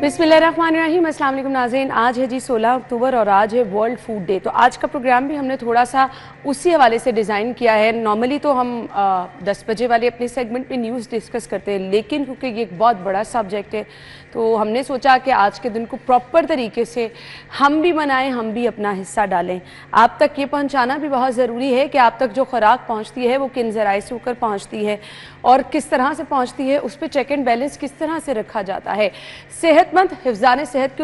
बिस्मिल्लाहिर्रहमानिर्रहीम। अस्सलाम वालेकुम नाज़रीन। आज है जी 16 अक्टूबर और आज है वर्ल्ड फूड डे। तो आज का प्रोग्राम भी हमने थोड़ा सा उसी हवाले से डिज़ाइन किया है। नॉर्मली तो हम 10 बजे वाले अपने सेगमेंट में न्यूज़ डिस्कस करते हैं, लेकिन क्योंकि ये एक बहुत बड़ा सब्जेक्ट है तो हमने सोचा कि आज के दिन को प्रॉपर तरीके से हम भी मनाएं, हम भी अपना हिस्सा डालें। आप तक ये पहुंचाना भी बहुत ज़रूरी है कि आप तक जो खुराक पहुंचती है वो किन ज़राए से होकर पहुंचती है और किस तरह से पहुंचती है, उस पर चेक एंड बैलेंस किस तरह से रखा जाता है। सेहतमंद हिफ्ज़ान सेहत के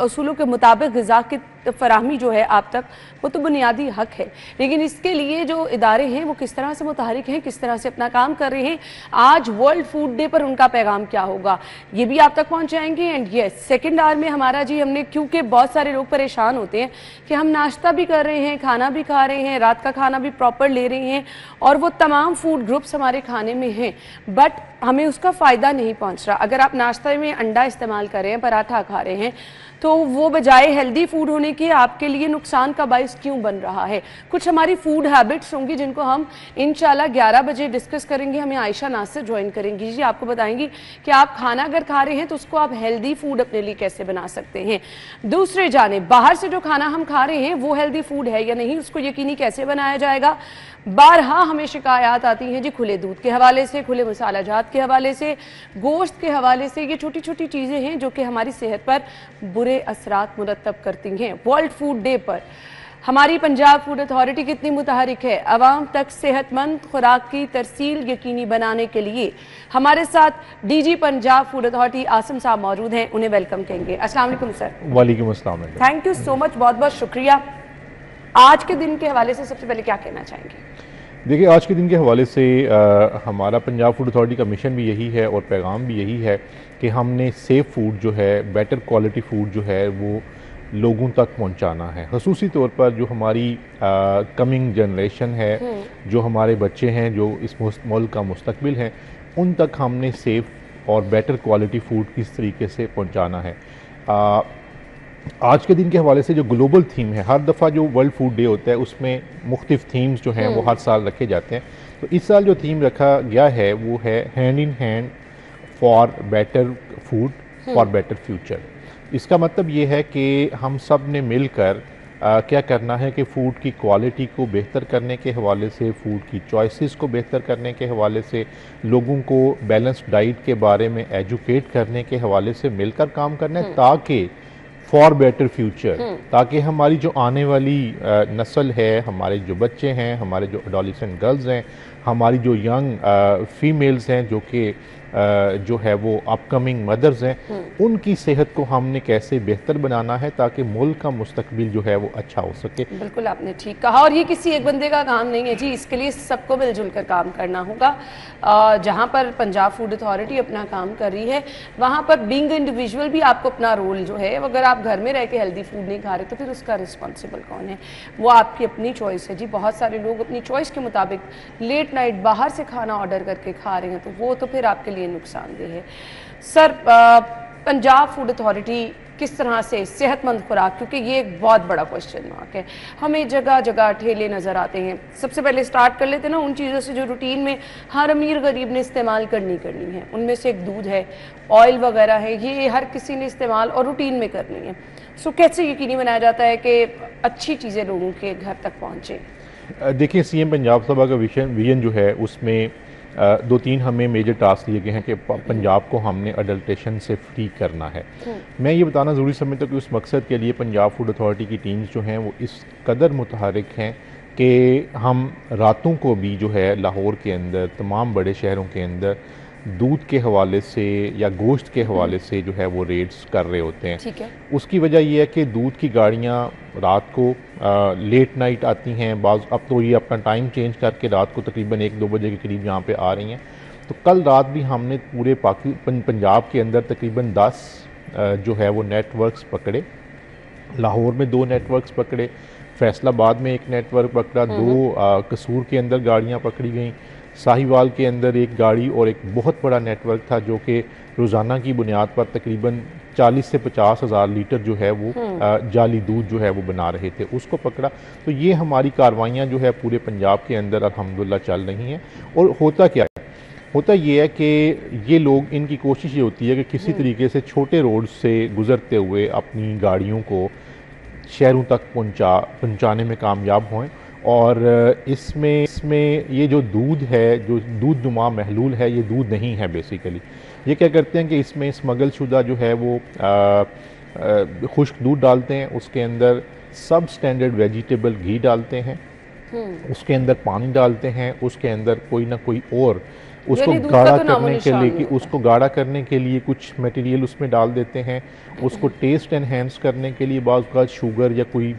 उसूलों के मुताबिक ग़िज़ा की फराहमी जो है आप तक, वो तो बुनियादी हक है, लेकिन इसके लिए जो इदारे हैं वो किस तरह से मुतहरिक हैं, किस तरह से अपना काम कर रहे हैं। आज वर्ल्ड फूड डे पर उनका पैगाम क्या होगा ये भी आप तक पहुंचाएंगे। एंड यस, सेकंड आवर में हमारा जी हमने, क्योंकि बहुत सारे लोग परेशान होते हैं कि हम नाश्ता भी कर रहे हैं, खाना भी खा रहे हैं, रात का खाना भी प्रॉपर ले रहे हैं और वो तमाम फूड ग्रुप्स हमारे खाने में हैं, बट हमें उसका फ़ायदा नहीं पहुँच रहा। अगर आप नाश्ते में अंडा इस्तेमाल कर रहे हैं, पराठा खा रहे हैं, तो वो बजाय हेल्दी फूड होने के आपके लिए नुकसान का बायस क्यों बन रहा है। कुछ हमारी फूड हैबिट्स होंगी जिनको हम इंशाल्लाह 11 बजे डिस्कस करेंगे। हमें आयशा नासिर ज्वाइन करेंगी जी, आपको बताएंगी कि आप खाना अगर खा रहे हैं तो उसको आप हेल्दी फूड अपने लिए कैसे बना सकते हैं। दूसरे जाने बाहर से जो खाना हम खा रहे हैं वो हेल्दी फूड है या नहीं, उसको यकीनी कैसे बनाया जाएगा। बारहा हमें शिकायत आती हैं जी खुले दूध के हवाले से, खुले मसाला जात के हवाले से, गोश्त के हवाले से। ये छोटी छोटी चीज़ें हैं जो कि हमारी सेहत पर बुरे असरात मुरतब करती हैं। वर्ल्ड फूड डे पर हमारी पंजाब फूड अथॉरिटी कितनी मुतहरिक है आवाम तक सेहतमंद खुराक की तरसील यकीनी बनाने के लिए। हमारे साथ DG Punjab food authority Asim साहब मौजूद हैं, उन्हें वेलकम कहेंगे। अस्सलाम वालेकुम सर। वालेकुम अस्सलाम। थैंक यू सो मच, बहुत बहुत शुक्रिया। आज के दिन के हवाले से सबसे पहले क्या कहना चाहेंगे? देखिए, आज के दिन के हवाले से हमारा पंजाब फूड अथॉरिटी का मिशन भी यही है और पैगाम भी यही है कि हमने सेफ़ फूड जो है, बेटर क्वालिटी फूड जो है वो लोगों तक पहुंचाना है। ख़ुसूसी तौर पर जो हमारी कमिंग जनरेशन है, जो हमारे बच्चे हैं, जो इस मुल्क का मुस्तकबिल है, उन तक हमने सेफ़ और बेटर क्वालिटी फूड किस तरीके से पहुँचाना है। आज के दिन के हवाले से जो ग्लोबल थीम है, हर दफ़ा जो वर्ल्ड फूड डे होता है उसमें मुख्तलिफ थीम्स जो हैं वो हर साल रखे जाते हैं। तो इस साल जो थीम रखा गया है वो है hand in hand for better food for better future. इसका मतलब ये है कि हम सब ने मिलकर क्या करना है कि फ़ूड की क्वालिटी को बेहतर करने के हवाले से, फ़ूड की चॉइसेस को बेहतर करने के हवाले से, लोगों को बैलेंस्ड डाइट के बारे में एजुकेट करने के हवाले से मिलकर काम करना है, ताकि फॉर बेटर फ्यूचर, ताकि हमारी जो आने वाली नस्ल है, हमारे जो बच्चे हैं, हमारे जो एडोलेसेंट गर्ल्स हैं, हमारी जो यंग फीमेल्स हैं जो कि जो है वो अपकमिंग मदर्स हैं, उनकी सेहत को हमने कैसे बेहतर बनाना है ताकि मुल्क का मुस्तकबिल जो है वो अच्छा हो सके। बिल्कुल आपने ठीक कहा, और ये किसी एक बंदे का काम नहीं है जी, इसके लिए सबको मिलजुल कर काम करना होगा। जहाँ पर पंजाब फूड अथॉरिटी अपना काम कर रही है, वहाँ पर बीइंग इंडिविजुअल भी आपको अपना रोल जो है, अगर आप घर में रह के हेल्दी फूड नहीं खा रहे तो फिर उसका रिस्पॉन्सिबल कौन है? वो आपकी अपनी चॉइस है जी। बहुत सारे लोग अपनी चॉइस के मुताबिक लेट नाइट बाहर से खाना ऑर्डर करके खा रहे हैं, तो वो तो फिर आपके लिए नुकसानदेह है। सर, पंजाब फूड अथॉरिटी किस तरह से सेहतमंद खुराक, क्योंकि ये एक बहुत बड़ा क्वेश्चन मार्क है, हमें जगह जगह ठेले नज़र आते हैं। सबसे पहले स्टार्ट कर लेते हैं ना उन चीज़ों से जो रूटीन में हर अमीर गरीब ने इस्तेमाल करनी है। उनमें से एक दूध है, ऑयल वगैरह है, ये हर किसी ने इस्तेमाल और रूटीन में करनी है। सो कैसे यकीनी बनाया जाता है कि अच्छी चीज़ें लोगों के घर तक पहुँचें? देखिए, सीएम पंजाब सभा का विजन जो है उसमें 2-3 हमें मेजर टास्क दिए गए हैं कि पंजाब को हमने अडल्ट्रेशन से फ्री करना है। मैं ये बताना ज़रूरी समझता हूँ कि उस मकसद के लिए पंजाब फूड अथॉरिटी की टीम्स जो हैं वो इस कदर मुतहरिक हैं कि हम रातों को भी जो है लाहौर के अंदर, तमाम बड़े शहरों के अंदर दूध के हवाले से या गोश्त के हवाले से जो है वो रेड्स कर रहे होते हैं। ठीक है। उसकी वजह ये है कि दूध की गाड़ियाँ रात को लेट नाइट आती हैं, बाज़ अब तो ये अपना टाइम चेंज करके रात को तकरीबन 1-2 बजे के करीब यहाँ पे आ रही हैं। तो कल रात भी हमने पूरे पंजाब के अंदर तकरीबन 10 जो है वो नेटवर्क्स पकड़े। लाहौर में 2 नेटवर्क्स पकड़े, फैसलाबाद में 1 नेटवर्क पकड़ा, 2 कसूर के अंदर गाड़ियाँ पकड़ी गई, साहिवाल के अंदर 1 गाड़ी और एक बहुत बड़ा नेटवर्क था जो कि रोज़ाना की बुनियाद पर तकरीबन 40 से 50 हज़ार लीटर जो है वो जाली दूध जो है वो बना रहे थे, उसको पकड़ा। तो ये हमारी कार्रवाइयाँ जो है पूरे पंजाब के अंदर अल्हम्दुलिल्लाह चल रही हैं। और होता क्या है होता ये है कि ये लोग, इनकी कोशिश ये होती है कि किसी तरीके से छोटे रोड से गुजरते हुए अपनी गाड़ियों को शहरों तक पहुंचाने में कामयाब हों। और इसमें ये जो दूध है, जो दूध नुमा महलूल है, ये दूध नहीं है बेसिकली। ये क्या करते हैं कि इसमें स्मगल शुदा जो है वो खुश्क दूध डालते हैं, उसके अंदर सब स्टैंडर्ड वेजिटेबल घी डालते हैं, उसके अंदर पानी डालते हैं, उसके अंदर कोई ना कोई और उसको गाढ़ा करने के लिए कि उसको गाढ़ा करने के लिए कुछ मटेरियल उसमें डाल देते हैं, उसको टेस्ट एनहेंस करने के लिए बाज़ औक़ात शुगर या कोई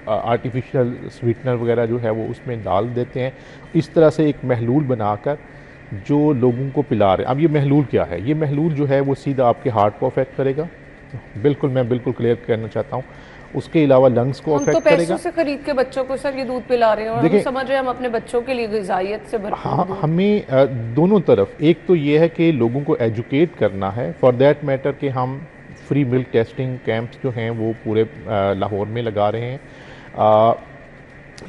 आर्टिफिशियल स्वीटनर वगैरह जो है वो उसमें डाल देते हैं। इस तरह से एक महलूल बनाकर जो लोगों को पिला रहे हैं। अब ये महलूल क्या है? ये महलूल जो है वो सीधा आपके हार्ट को अफेक्ट करेगा, बिल्कुल, मैं बिल्कुल क्लियर करना चाहता हूँ। उसके अलावा लंग्स को अफेक्ट करेगा। हम तो पैसों से खरीद के बच्चों को सर ये दूध पिला रहे हैं और हम समझ रहे हैं हम अपने बच्चों के लिए ग़िज़ाइयत से भरपूर। हाँ, हमें दोनों तरफ, एक तो ये है कि लोगों को एजुकेट करना है, फॉर दैट मैटर कि हम फ्री मिल्क टेस्टिंग कैंप्स जो हैं वो पूरे लाहौर में लगा रहे हैं।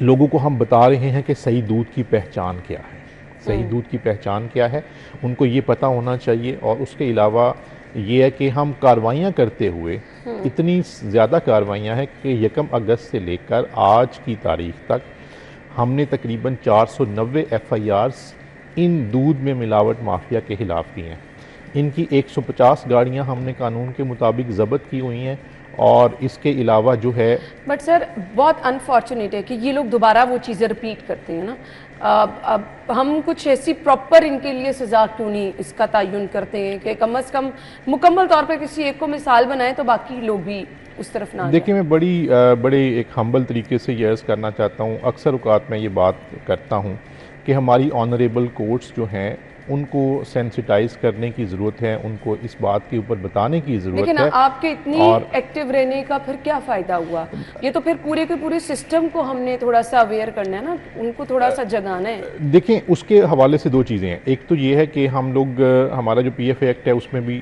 लोगों को हम बता रहे हैं कि सही दूध की पहचान क्या है, सही दूध की पहचान क्या है, उनको ये पता होना चाहिए। और उसके अलावा ये है कि हम कार्रवाइयाँ करते हुए, इतनी ज़्यादा कार्रवाइयाँ हैं कि 1 अगस्त से लेकर आज की तारीख तक हमने तकरीबन 490 FIRs इन दूध में मिलावट माफिया के ख़िलाफ़ की हैं। इनकी 150 गाड़ियाँ हमने कानून के मुताबिक ज़ब्त की हुई हैं। और इसके अलावा जो है, बट सर बहुत अनफॉर्चुनेट है कि ये लोग दोबारा वो चीज़ें रिपीट करते हैं ना। अब हम कुछ ऐसी प्रॉपर इनके लिए सज़ा क्यों नहीं इसका तयन करते हैं कि कम से कम मुकम्मल तौर पे किसी एक को मिसाल बनाएं तो बाकी लोग भी उस तरफ ना। देखिए, मैं बड़े एक हम्बल तरीके से ये अर्ज़ करना चाहता हूँ। अक्सर औक़ात मैं ये बात करता हूँ कि हमारी ऑनरेबल कोर्ट्स जो हैं उनको सेंसिटाइज करने की ज़रूरत है, उनको इस बात के ऊपर बताने की ज़रूरत है। लेकिन आपके इतनी एक्टिव रहने का फिर क्या फ़ायदा हुआ? ये तो फिर पूरे के पूरे सिस्टम को हमने थोड़ा सा अवेयर करना है ना, उनको थोड़ा सा जगाना है। देखें, उसके हवाले से दो चीज़ें हैं। एक तो ये है कि हम लोग, हमारा जो PF एक्ट है उसमें भी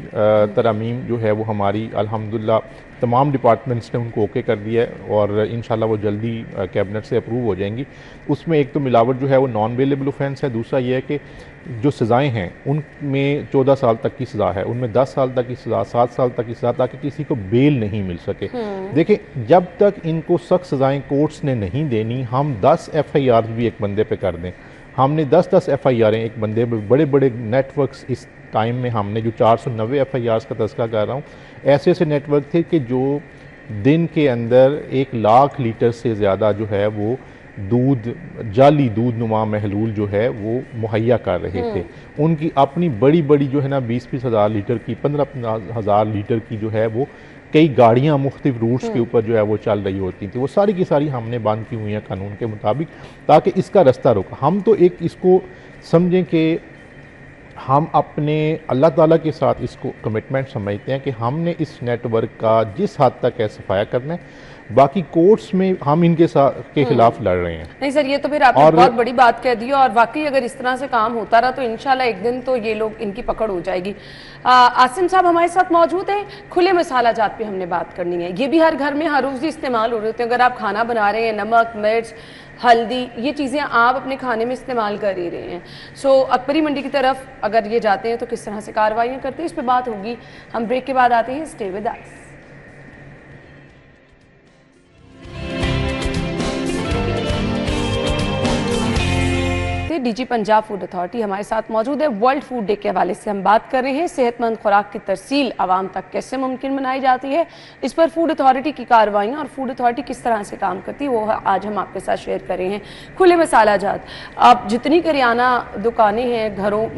तरमीम जो है वो हमारी अल्हम्दुलिल्लाह तमाम डिपार्टमेंट्स ने उनको ओके कर दिया है और इंशाल्लाह वो जल्दी कैबिनेट से अप्रूव हो जाएंगी। उसमें एक तो मिलावट जो है वो नॉन अवेलेबल ऑफेंस है, दूसरा ये है कि जो सज़ाएं हैं उनमें 14 साल तक की सज़ा है, उनमें 10 साल तक की सज़ा, 7 साल तक की सज़ा, ताकि किसी को बेल नहीं मिल सके। देखिए, जब तक इनको सख्त सज़ाएं कोर्ट्स ने नहीं देनी, हम 10 FIR भी एक बंदे पे कर दें, हमने 10-10 FIR एक बंदे पे, बड़े बड़े नेटवर्क्स इस टाइम में हमने जो 490 FIRs का तज़किरा कर रहा हूँ, ऐसे ऐसे नेटवर्क थे कि जो दिन के अंदर 1 लाख लीटर से ज़्यादा जो है वो दूध, जाली दूध नुमा महलूल जो है वो मुहैया कर रहे थे। उनकी अपनी बड़ी बड़ी जो है ना 20-20 हज़ार लीटर की, 15-15 हज़ार लीटर की जो है वो कई गाड़ियाँ मुख्तलिफ रूट्स के ऊपर जो है वो चल रही होती थी। वो सारी की सारी हमने बंद की हुई हैं कानून के मुताबिक, ताकि इसका रास्ता रोका। हम तो एक इसको समझें कि हम अपने अल्लाह ताला के साथ इसको कमिटमेंट समझते हैं कि हमने इस नेटवर्क का जिस हद तक है सफाया करना है, बाकी कोर्ट्स में हम इनके साथ के खिलाफ लड़ रहे हैं। नहीं सर, ये तो फिर आपने बहुत बड़ी बात कह दी और वाकई अगर इस तरह से काम होता रहा तो इंशाल्लाह एक दिन तो ये लोग, इनकी पकड़ हो जाएगी। आसिम साहब हमारे साथ मौजूद हैं। खुले मसाला जात पे हमने बात करनी है, ये भी हर घर में हर रोज़ इस्तेमाल हो रहे होते हैं। अगर आप खाना बना रहे हैं, नमक, मिर्च, हल्दी, ये चीज़ें आप अपने खाने में इस्तेमाल कर ही रहे हैं। सो अकबरी मंडी की तरफ अगर ये जाते हैं तो किस तरह से कार्रवाइयाँ करते हैं, इस पर बात होगी। हम ब्रेक के बाद आते हैं। Stay with us. DG Punjab food authority हमारे साथ मौजूद है। वर्ल्ड फूड डे के हवाले से हम बात कर रहे हैं। सेहतमंद खुराक की तरसील आवाम तक कैसे मुमकिन बनाई जाती है, इस पर फूड अथॉरिटी की कार्रवाइयाँ और फूड अथॉरिटी किस तरह से काम करती है, वो आज हम आपके साथ शेयर कर रहे हैं। खुले मसाला जात, आप जितनी करियाना दुकानें हैं, घरों,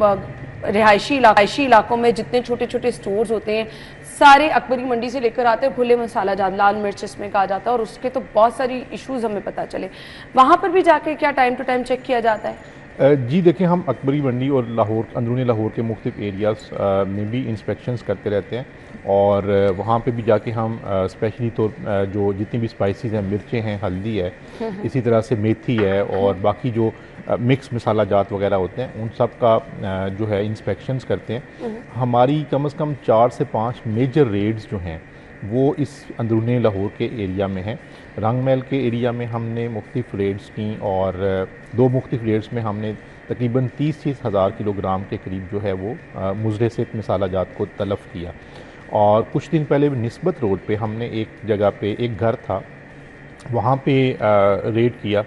रिहायशी इलाकों में जितने छोटे छोटे स्टोर्स होते हैं, सारे अकबरी मंडी से लेकर आते हैं खुले मसाला जात। लाल मिर्च इसमें कहा जाता है और उसके तो बहुत सारी इश्यूज़ हमें पता चले। वहाँ पर भी जाके क्या टाइम टू टाइम चेक किया जाता है? जी देखिए, हम अकबरी मंडी और लाहौर, अंदरूनी लाहौर के मुख्तलिफ एरियाज़ में भी इंस्पेक्शंस करते रहते हैं और वहाँ पे भी जाके हम स्पेशली तो जो जितनी भी स्पाइसेस हैं, मिर्चें हैं, हल्दी है, इसी तरह से मेथी है और बाकी जो मिक्स मसाला जात वगैरह होते हैं, उन सब का जो है इंस्पेक्शंस करते हैं। हमारी कम से कम 4 से 5 मेजर रेड्स जो हैं वो इस अंदरूनी लाहौर के एरिया में हैं। रंग महल के एरिया में हमने मुख्तलिफ रेड्स की और 2 मुख्तलिफ रेड्स में हमने तकरीबन 30 हज़ार किलोग्राम के करीब जो है वो मुज़रे से मसाला जात को तलफ़ किया। और कुछ दिन पहले निस्बत रोड पे हमने एक जगह पे एक घर था, वहाँ पे रेड किया।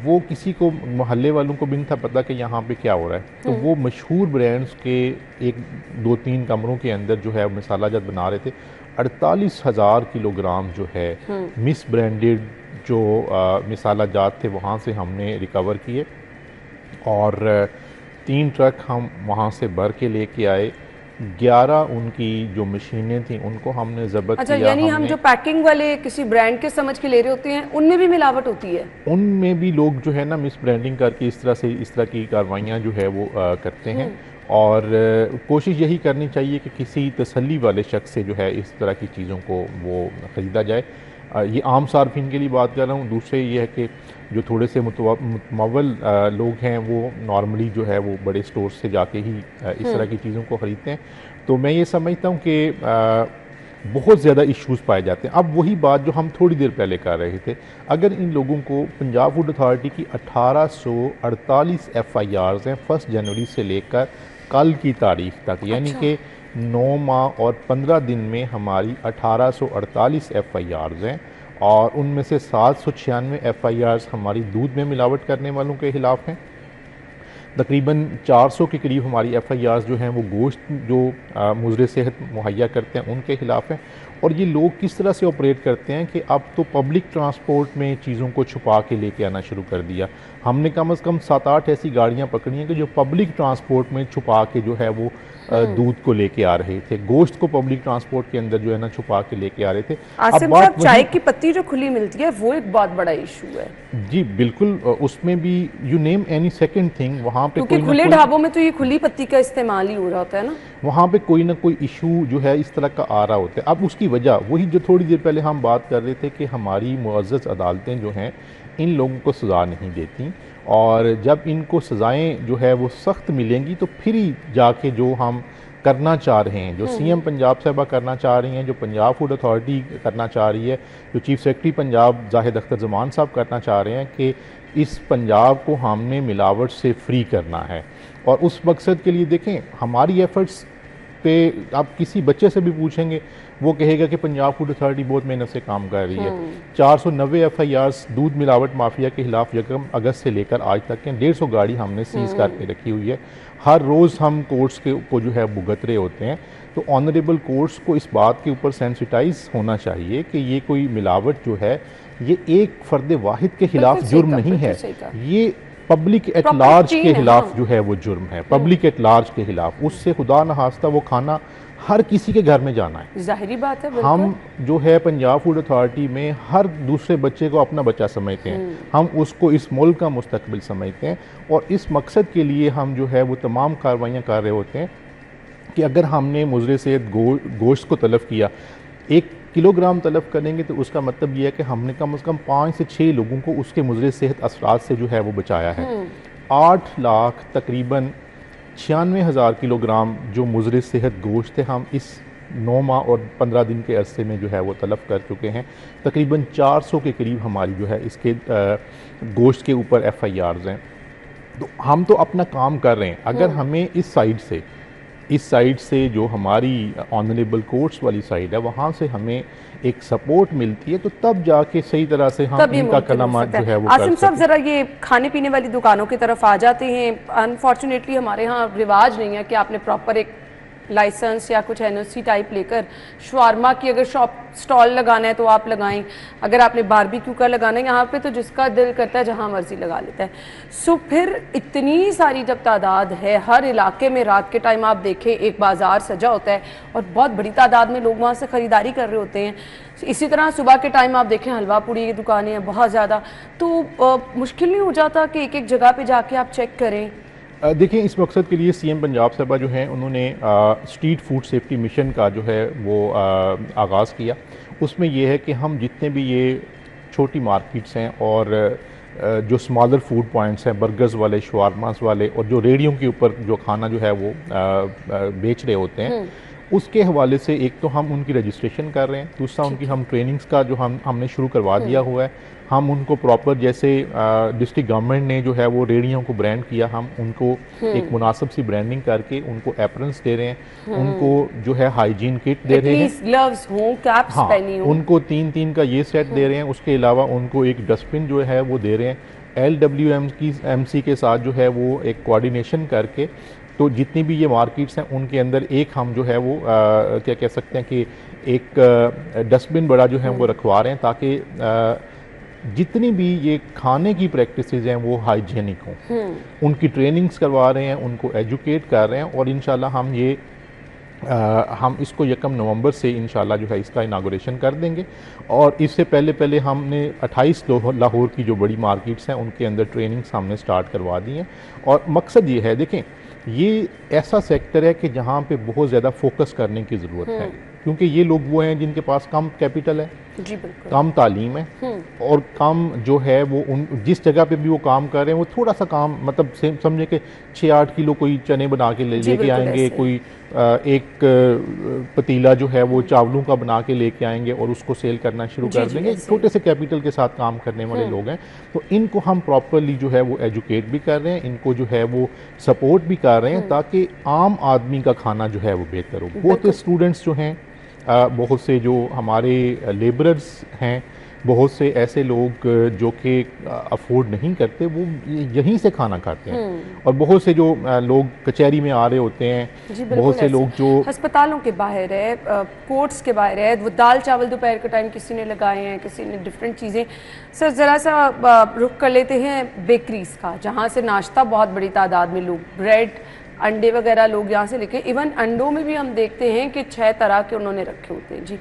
वो किसी को मोहल्ले वालों को भी नहीं था पता कि यहाँ पे क्या हो रहा है। तो वो मशहूर ब्रांड्स के एक 2-3 कमरों के अंदर जो है मसाला जात बना रहे थे। 48,000 किलोग्राम जो है मिस ब्रांडेड जो मसाला जात थे वहाँ से हमने रिकवर किए और 3 ट्रक हम वहाँ से भर के लेके आए। 11 उनकी जो मशीनें थी उनको हमने ज़ब्त अच्छा, किया। यानी हम जो पैकिंग वाले किसी ब्रांड के समझ के ले रहे होते हैं उनमें भी मिलावट होती है? उनमें भी लोग जो है ना मिस ब्रांडिंग करके इस तरह की कार्रवाइयाँ जो है वो करते हैं। और कोशिश यही करनी चाहिए कि किसी तसल्ली वाले शख्स से जो है इस तरह की चीज़ों को वो ख़रीदा जाए। ये आम सार्फिन के लिए बात कर रहा हूँ। दूसरे ये है कि जो थोड़े से मुतमव्वल लोग हैं वो नॉर्मली जो है वो बड़े स्टोर से जाके ही इस तरह की चीज़ों को ख़रीदते हैं। तो मैं ये समझता हूँ कि बहुत ज़्यादा इश्यूज़ पाए जाते हैं। अब वही बात जो हम थोड़ी देर पहले कर रहे थे, अगर इन लोगों को पंजाब फूड अथॉरिटी की 1848 FIRs हैं 1 जनवरी से लेकर कल की तारीख तक, यानी कि 9 माह और 15 दिन में हमारी 1848 FIRs हैं और उनमें से 796 FIRs हमारी दूध में मिलावट करने वालों के ख़िलाफ़ हैं। तकरीबन 400 के करीब हमारी FIRs जो हैं वो गोश्त जो मुज़रे सेहत मुहैया करते हैं उनके ख़िलाफ़ हैं। और ये लोग किस तरह से ऑपरेट करते हैं कि अब तो पब्लिक ट्रांसपोर्ट में चीज़ों को छुपा के लेके आना शुरू कर दिया। हमने कम से कम 7-8 ऐसी गाड़ियाँ पकड़ी हैं कि जो पब्लिक ट्रांसपोर्ट में छुपा के जो है वो दूध को लेके आ रहे थे, गोश्त को पब्लिक ट्रांसपोर्ट के अंदर जो है ना छुपा के लेके आ रहे थे। आसिम साहब, चाय की पत्ती जो खुली मिलती है वो एक बहुत बड़ा इशू है। जी बिल्कुल, उसमें भी you name any second thing, वहाँ पे क्योंकि खुले ढाबों में तो ये खुली पत्ती का इस्तेमाल ही हो रहा होता है ना, वहाँ पे कोई ना कोई इशू जो है इस तरह का आ रहा होता है। अब उसकी वजह वही जो थोड़ी देर पहले हम बात कर रहे थे कि हमारी मुअज़्ज़ज़ अदालतें जो हैं इन लोगों को सज़ा नहीं देती, और जब इनको सज़ाएं जो है वो सख्त मिलेंगी तो फिर ही जाके जो हम करना चाह रहे हैं, जो CM पंजाब साहबा करना चाह रही हैं, जो पंजाब फूड अथॉरिटी करना चाह रही है, जो चीफ सेक्रेटरी पंजाब जाहिद अख्तर ज़मान साहब करना चाह रहे हैं कि इस पंजाब को हमने मिलावट से फ्री करना है। और उस मकसद के लिए देखें हमारी एफ़र्ट्स पे आप किसी बच्चे से भी पूछेंगे वो कहेगा कि पंजाब फूड अथॉरिटी बहुत मेहनत से काम कर रही है। 490 FIRs दूध मिलावट माफिया के खिलाफ यकम अगस्त से लेकर आज तक के 150 गाड़ी हमने सीज करके रखी हुई है। हर रोज़ हम कोर्ट्स को जो है भुगत रहे होते हैं। तो ऑनरेबल कोर्ट्स को इस बात के ऊपर सेंसिटाइज होना चाहिए कि ये कोई मिलावट जो है ये एक फ़र्द वाहिद के खिलाफ जुर्म नहीं है, ये पब्लिक एट लार्ज के खिलाफ जो है वो जुर्म है, पब्लिक एट लार्ज के खिलाफ। उससे खुदा न खास्ता वो खाना हर किसी के घर में जाना है। जाहिर बात है, हम जो है पंजाब फूड अथॉरिटी में हर दूसरे बच्चे को अपना बच्चा समझते हैं, हम उसको इस मुल्क का मुस्तकबिल समझते हैं, और इस मकसद के लिए हम जो है वो तमाम कार्रवाइयाँ कर रहे होते हैं कि अगर हमने मुज़रे सेहत गोश्त को तलब किया, 1 किलोग्राम तलब करेंगे तो उसका मतलब ये है कि हमने कम से कम 5 से 6 लोगों को उसके मुज़रे सेहत असरात से जो है वो बचाया है। 8 लाख तकरीबन 96,000 किलोग्राम जो मुज़रे सेहत गोश्त थे हम इस 9 माह और 15 दिन के अरसे में जो है वो तलब कर चुके हैं। तकरीबन 400 के करीब हमारी जो है इसके गोश्त के ऊपर FIRs हैं। तो हम तो अपना काम कर रहे हैं। अगर हमें इस साइड से जो हमारी ऑनरेबल कोर्ट्स वाली साइड है वहाँ से हमें एक सपोर्ट मिलती है तो तब जाके सही तरह से हम इनका कलमा जो है वो आसिम साहब, जरा ये खाने पीने वाली दुकानों की तरफ आ जाते हैं। अनफॉर्चुनेटली हमारे यहाँ रिवाज नहीं है कि आपने प्रॉपर एक लाइसेंस या कुछ NOC टाइप लेकर शवारमा की अगर शॉप स्टॉल लगाना है तो आप लगाएं, अगर आपने बारबेक्यू का लगाना है यहाँ पे तो जिसका दिल करता है जहाँ मर्जी लगा लेता है। सो फिर इतनी सारी जब तादाद है, हर इलाके में रात के टाइम आप देखें एक बाज़ार सजा होता है और बहुत बड़ी तादाद में लोग वहाँ से ख़रीदारी कर रहे होते हैं। इसी तरह सुबह के टाइम आप देखें हलवा पूड़ी की दुकानें हैं बहुत ज़्यादा, तो मुश्किल नहीं हो जाता कि एक एक जगह पर जाके आप चेक करें? देखिए, इस मकसद के लिए CM पंजाब साहबा जो हैं उन्होंने स्ट्रीट फूड सेफ्टी मिशन का जो है वो आगाज़ किया। उसमें ये है कि हम जितने भी ये छोटी मार्केट्स हैं और जो स्मॉलर फूड पॉइंट्स हैं, बर्गर्स वाले, शवारमास वाले, और जो रेडियों के ऊपर जो खाना जो है वो बेच रहे होते हैं, उसके हवाले से एक तो हम उनकी रजिस्ट्रेशन कर रहे हैं, दूसरा उनकी हम ट्रेनिंग्स का जो हमने शुरू करवा दिया हुआ है। हम उनको प्रॉपर जैसे डिस्ट्रिक्ट गवर्नमेंट ने जो है वो रेडियों को ब्रांड किया, हम उनको एक मुनासिब सी ब्रांडिंग करके उनको एप्रन्स दे रहे हैं, उनको जो है हाइजीन किट दे रहे हैं, ग्लव्स हो, कैप्स पहनी हो, उनको 3-3 का ये सेट दे रहे हैं। उसके अलावा उनको एक डस्टबिन जो है वो दे रहे हैं। LWMC के साथ जो है वो एक कोऑर्डिनेशन करके, तो जितनी भी ये मार्केट्स हैं उनके अंदर एक हम जो है वो क्या कह सकते हैं कि एक डस्टबिन बड़ा जो है वो रखवा रहे हैं, ताकि जितनी भी ये खाने की प्रैक्टिसेस हैं वो हाइजीनिक हों। उनकी ट्रेनिंग्स करवा रहे हैं, उनको एजुकेट कर रहे हैं, और इंशाल्लाह हम इसको 1 नवंबर से इंशाल्लाह जो है इसका इनागोरेशन कर देंगे। और इससे पहले हमने 28 लाहौर की जो बड़ी मार्केट्स हैं उनके अंदर ट्रेनिंग्स हमने स्टार्ट करवा दी हैं। और मकसद ये है, देखें ये ऐसा सेक्टर है कि जहाँ पे बहुत ज़्यादा फोकस करने की ज़रूरत है, क्योंकि ये लोग वो हैं जिनके पास कम कैपिटल है, जी बिल्कुल, कम तालीम है, और कम जो है वो उन जिस जगह पे भी वो काम कर रहे हैं वो थोड़ा सा काम, मतलब समझे कि 6-8 किलो कोई चने बना के लेके आएंगे, कोई एक पतीला जो है वो चावलों का बना के लेके आएंगे और उसको सेल करना शुरू कर देंगे। छोटे से कैपिटल के साथ काम करने वाले लोग हैं, तो इनको हम प्रॉपरली जो है वो एजुकेट भी कर रहे हैं, इनको जो है वो सपोर्ट भी कर रहे हैं, ताकि आम आदमी का खाना जो है वो बेहतर हो। बहुत से स्टूडेंट्स जो हैं, बहुत से जो हमारे लेबरर्स हैं, बहुत से ऐसे लोग जो कि अफोर्ड नहीं करते, वो यहीं से खाना खाते हैं। और बहुत से जो लोग कचहरी में आ रहे होते हैं, बहुत से लोग जो अस्पतालों के बाहर है, कोर्ट्स के बाहर है, वो दाल चावल दोपहर के टाइम किसी ने लगाए हैं, किसी ने डिफरेंट चीज़ें। सर ज़रा सा रुख कर लेते हैं बेकरीज़ का, जहाँ से नाश्ता बहुत बड़ी तादाद में लोग, ब्रेड अंडे वगैरह लोग यहाँ से लेके, इवन अंडों में भी हम देखते हैं कि 6 तरह के उन्होंने रखे होते हैं जी,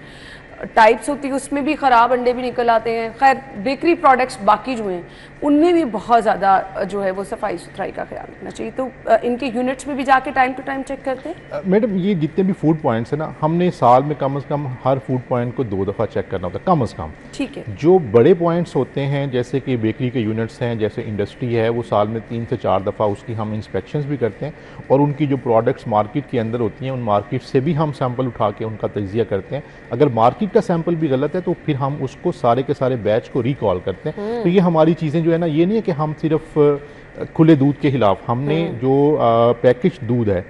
टाइप्स होती है, उसमें भी ख़राब अंडे भी निकल आते हैं। खैर बेकरी प्रोडक्ट्स बाकी जो हैं उनमें भी बहुत ज़्यादा जो है वो सफाई सुथराई का ख्याल रखना चाहिए। तो इनके यूनिट्स में भी जाके टाइम टू टाइम चेक करते हैं। मैडम ये जितने भी फूड पॉइंट्स हैं ना, हमने साल में कम से कम हर फूड पॉइंट को 2 दफ़ा चेक करना होता है, कम से कम। ठीक है। जो बड़े पॉइंट्स होते हैं जैसे कि बेकरी के यूनिट्स हैं, जैसे इंडस्ट्री है, वो साल में 3 से 4 दफ़ा उसकी हम इंस्पेक्शंस भी करते हैं, और उनकी जो प्रोडक्ट्स मार्केट के अंदर होती हैं उन मार्केट से भी हम सैंपल उठा के उनका तजिया करते हैं। अगर मार्केट का सैंपल भी गलत है तो फिर हम उसको सारे के सारे बैच को रिकॉल करते हैं। तो ये हमारी चीज़ें जो है ना, ये नहीं है कि हम सिर्फ खुले दूध के खिलाफ, हमने जो पैकेज दूध है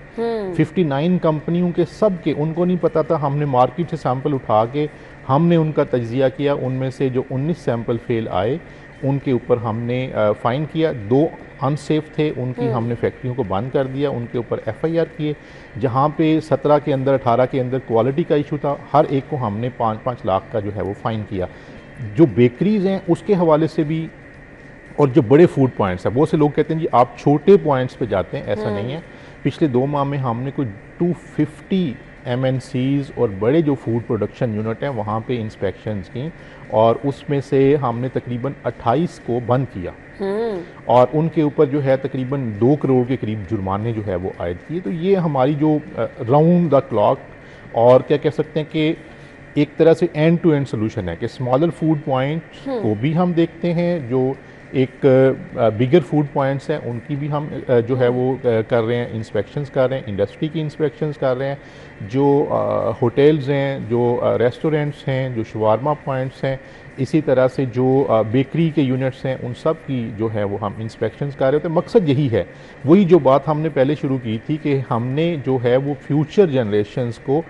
59 कंपनियों के सब के, उनको नहीं पता था, हमने मार्केट से सैंपल उठा के हमने उनका तजिया किया, उनमें से जो 19 सैंपल फेल आए उनके ऊपर हमने फ़ाइन किया, 2 अनसेफ थे उनकी हमने फैक्ट्रियों को बंद कर दिया, उनके ऊपर FIR किए। जहाँ पे 17 के अंदर 18 के अंदर क्वालिटी का इशू था, हर एक को हमने 5-5 लाख का जो है वो फ़ाइन किया। जो बेकरीज़ हैं उसके हवाले से भी, और जो बड़े फूड पॉइंट्स हैं, बहुत से लोग कहते हैं जी आप छोटे पॉइंट्स पे जाते हैं, ऐसा नहीं है। पिछले 2 माह में हमने कुछ 250 MNCs और बड़े जो फूड प्रोडक्शन यूनिट हैं वहाँ पे इंस्पेक्शंस की, और उसमें से हमने तकरीबन 28 को बंद किया, और उनके ऊपर जो है तकरीबन 2 करोड़ के करीब जुर्माने जो है वो आयद किए। तो ये हमारी जो राउंड द क्लॉक, और क्या कह सकते हैं कि एक तरह से एंड टू एंड सोल्यूशन है कि स्मॉलर फूड पॉइंट को भी हम देखते हैं, जो एक बिगर फूड पॉइंट्स हैं उनकी भी हम जो है वो कर रहे हैं, इंस्पेक्शंस कर रहे हैं, इंडस्ट्री की इंस्पेक्शंस कर रहे हैं, जो होटल्स हैं, जो रेस्टोरेंट्स हैं, जो शवारमा पॉइंट्स हैं, इसी तरह से जो बेकरी के यूनिट्स हैं, उन सब की जो है वो हम इंस्पेक्शंस कर रहे होते हैं। मकसद यही है, वही जो बात हमने पहले शुरू की थी कि हमने जो है वो फ्यूचर जनरेशंस को